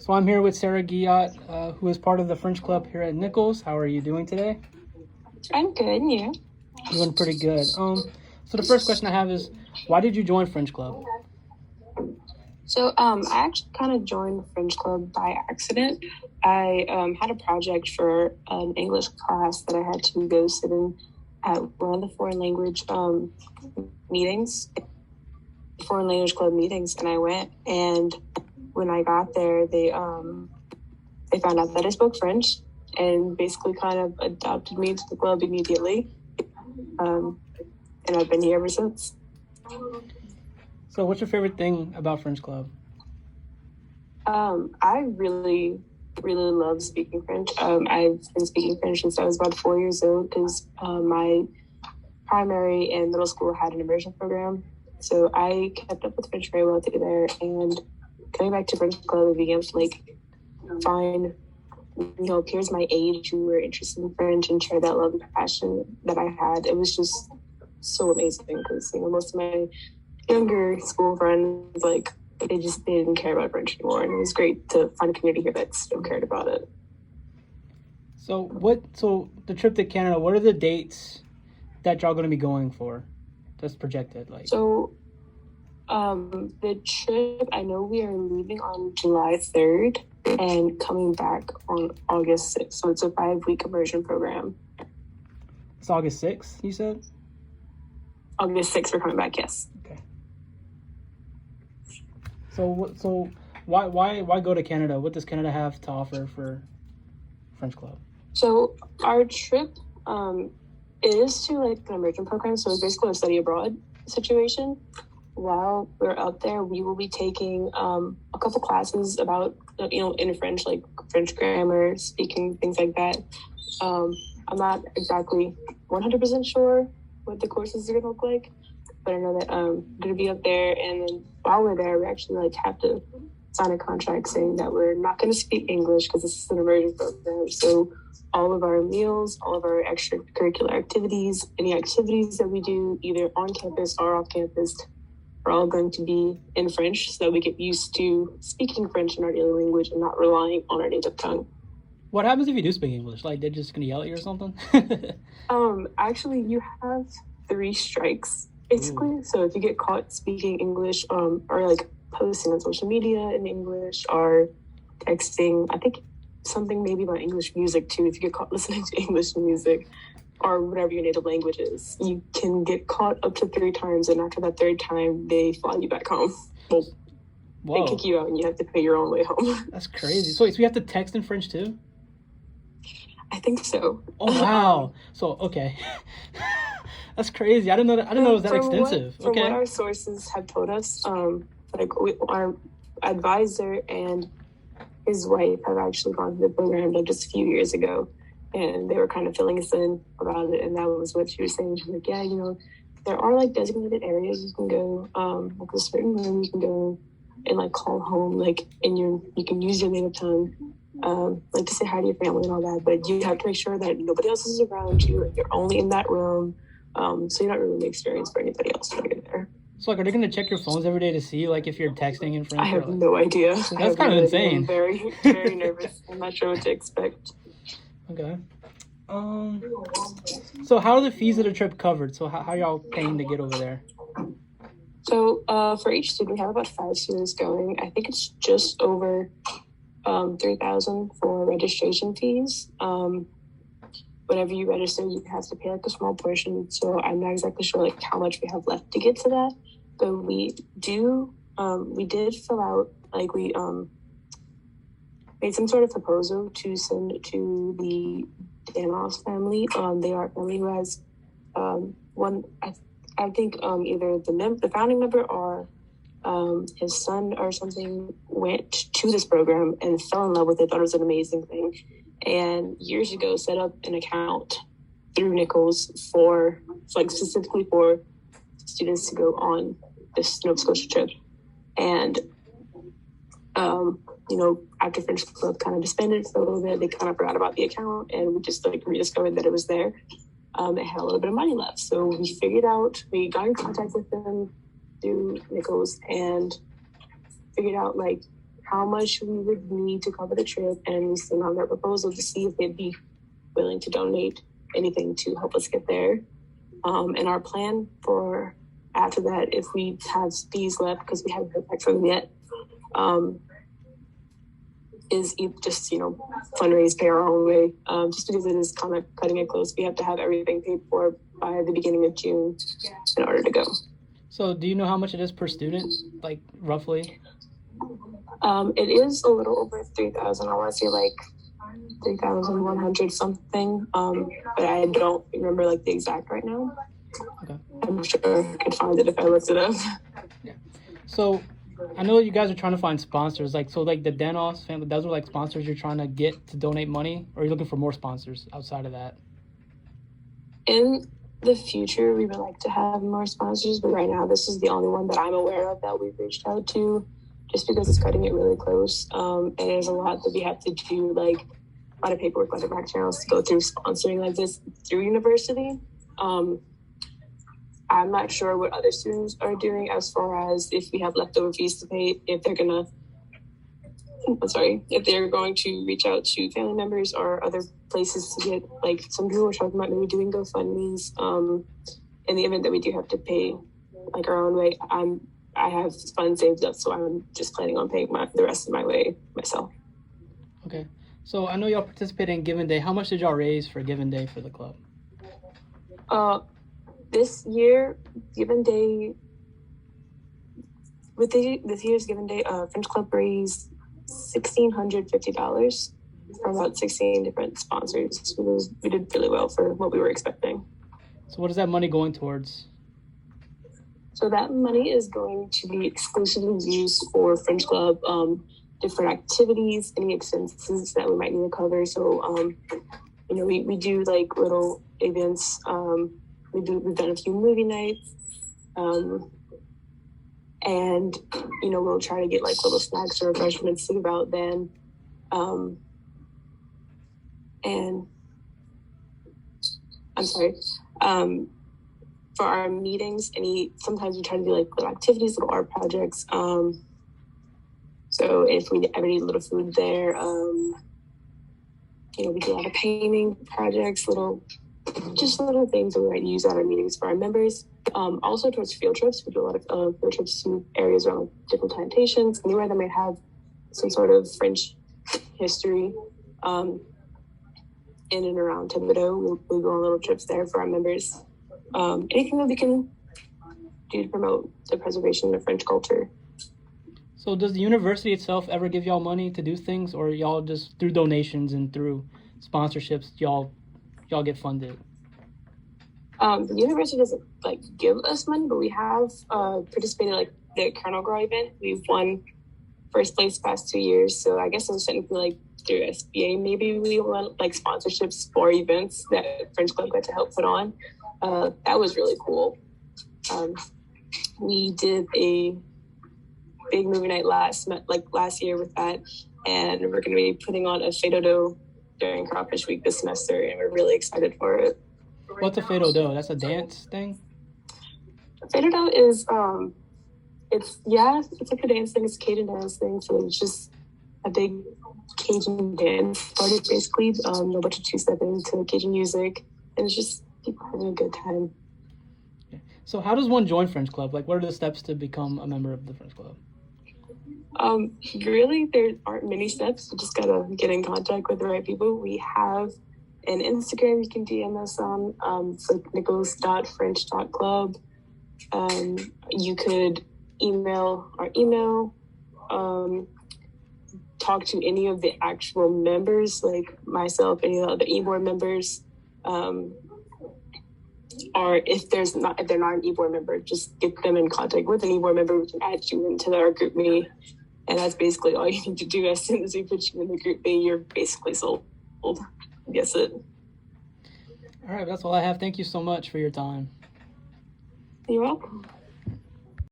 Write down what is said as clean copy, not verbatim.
So I'm here with Sara Guillot, who is part of the French Club here at Nichols. How are you doing today? I'm good, and you? Doing pretty good. So the first question I have is, why did you join French Club? I actually kind of joined French Club by accident. I had a project for an English class that I had to go sit in at one of the foreign language meetings, foreign language club meetings, and I went. And when I got there, they found out that I spoke French and basically kind of adopted me into the club immediately. And I've been here ever since. So what's your favorite thing about French Club? I really, really love speaking French. I've been speaking French since I was about 4 years old because my primary and middle school had an immersion program. So I kept up with French very well through there. And coming back to French Club and being able to find peers my age who were interested in French and share that love and passion that I had, it was just so amazing because most of my younger school friends they didn't care about French anymore, and it was great to find a community here that still cared about it. So the trip to Canada, what are the dates that y'all going to be going for? That's projected the trip, I know we are leaving on July 3rd and coming back on August 6th. So it's a 5-week immersion program. It's August 6th, you said? August 6th, we're coming back, yes. Okay. So why go to Canada? What does Canada have to offer for French Club? So our trip, it is to an immersion program. So it's basically a study abroad situation. While we're up there, we will be taking a couple classes about, in French, like French grammar, speaking, things like that. I'm not exactly 100% sure what the courses are going to look like, but I know that I'm going to be up there. And then while we're there, we actually have to sign a contract saying that we're not going to speak English because this is an immersion program. So all of our meals, all of our extracurricular activities, any activities that we do either on campus or off campus, are all going to be in French so that we get used to speaking French in our daily language and not relying on our native tongue. What happens if you do speak English? They're just going to yell at you or something? Actually, you have 3 strikes, basically. Ooh. So if you get caught speaking English or posting on social media in English or texting, I think something maybe about English music too, if you get caught listening to English music, or whatever your native language is, you can get caught up to 3 times, and after that 3rd time, they fly you back home. Well, they kick you out, and you have to pay your own way home. That's crazy. So you have to text in French too? I think so. Oh wow! So okay, that's crazy. I didn't know it was that extensive. From what our sources have told us, our advisor and his wife have actually gone through the program just a few years ago. And they were kind of filling us in about it, and that was what she was saying. She was like, yeah, there are designated areas you can go, a certain room you can go and call home, and you can use your native tongue, to say hi to your family and all that. But you have to make sure that nobody else is around you, and you're only in that room, so you're not really an experience for anybody else when you're there. So are they going to check your phones every day to see if you're texting in French? I have no idea. That's kind of insane. I'm very, very nervous. I'm not sure what to expect. Okay. So how are the fees of the trip covered? So how y'all paying to get over there? So for each student, we have about 5 students going. I think it's just over $3,000 for registration fees. Whenever you register, you have to pay a small portion. So I'm not exactly sure how much we have left to get to that. But we did fill out we made some sort of proposal to send to the Danos family. They are a family who has one, I think either the founding member or his son or something went to this program and fell in love with it, thought it was an amazing thing. And years ago set up an account through Nichols for specifically for students to go on this Nova Scotia trip. And after French Club kind of disbanded for a little bit, they kind of forgot about the account, and we just rediscovered that it was there. It had a little bit of money left. So we got in contact with them through Nichols and figured out how much we would need to cover the trip and send on their proposal to see if they'd be willing to donate anything to help us get there. And our plan for after that, if we have fees left, because we haven't heard back from them yet, is just, fundraise, pay our own way. Just because it is kind of cutting it close. We have to have everything paid for by the beginning of June in order to go. So do you know how much it is per student, like roughly? It is a little over 3,000. I want to say like 3,100 something. But I don't remember like the exact right now. Okay. I'm sure I could find it if I looked it up. Yeah. So I know you guys are trying to find sponsors. Like the Danos family, those are like sponsors you're trying to get to donate money, or are you looking for more sponsors outside of that? In the future, we would like to have more sponsors, but right now this is the only one that I'm aware of that we've reached out to, just because it's cutting it really close. And there's a lot that we have to do, like a lot of paperwork, a lot of back channels to go through sponsoring like this through university. I'm not sure what other students are doing as far as if we have leftover fees to pay, if they're going to reach out to family members or other places to get, like some people are talking about maybe doing GoFundMes. In the event that we do have to pay like our own way, I have funds saved up, so I'm just planning on paying the rest of my way myself. Okay. So I know y'all participated in Giving Day. How much did y'all raise for Giving Day for the club? This year, Giving Day, this year's Giving Day, French Club raised $1,650 from about 16 different sponsors. We did really well for what we were expecting. So what is that money going towards? So that money is going to be exclusively used for French Club, different activities, any expenses that we might need to cover. So, we do like little events. We've done a few movie nights. And, we'll try to get like little snacks or refreshments to give out then. And I'm sorry. For our meetings, sometimes we try to do like little activities, little art projects. So if we ever need a little food there, we do a lot of painting projects, little things that we might use at our meetings for our members. Also towards field trips, we do a lot of field trips to areas around different plantations, anywhere that might have some sort of French history. In and around Thibodeau, we'll go on little trips there for our members. Anything that we can do to promote the preservation of French culture. So does the university itself ever give y'all money to do things, or y'all just through donations and through sponsorships y'all get funded? The university doesn't like give us money, but we have participated like the Kernel Grow event. We've won first place past 2 years, so I guess I'm technically like through SBA. Maybe we want like sponsorships for events that French Club got to help put on. That was really cool. We did a big movie night last year with that, and we're going to be putting on a Fado during Crawfish Week this semester, and we're really excited for it. What's a Fado? That's a dance thing? Fado is it's like a dance thing. It's a Cajun dance thing, so it's just a big Cajun dance party basically. A bunch of two-stepping to Cajun music, and it's just people having a good time. So how does one join French Club? Like, what are the steps to become a member of the French Club? Really, there aren't many steps. You just gotta get in contact with the right people. We have an Instagram you can DM us on, so nichols.french.club. You could email our email, talk to any of the actual members, like myself, any of the e-board members. Or if they're not an e-board member, just get them in contact with an e-board member. We can add you into our group me. And that's basically all you need to do. As soon as we put you in the group me, you're basically sold. Guess it. All right, that's all I have. Thank you so much for your time. You're welcome.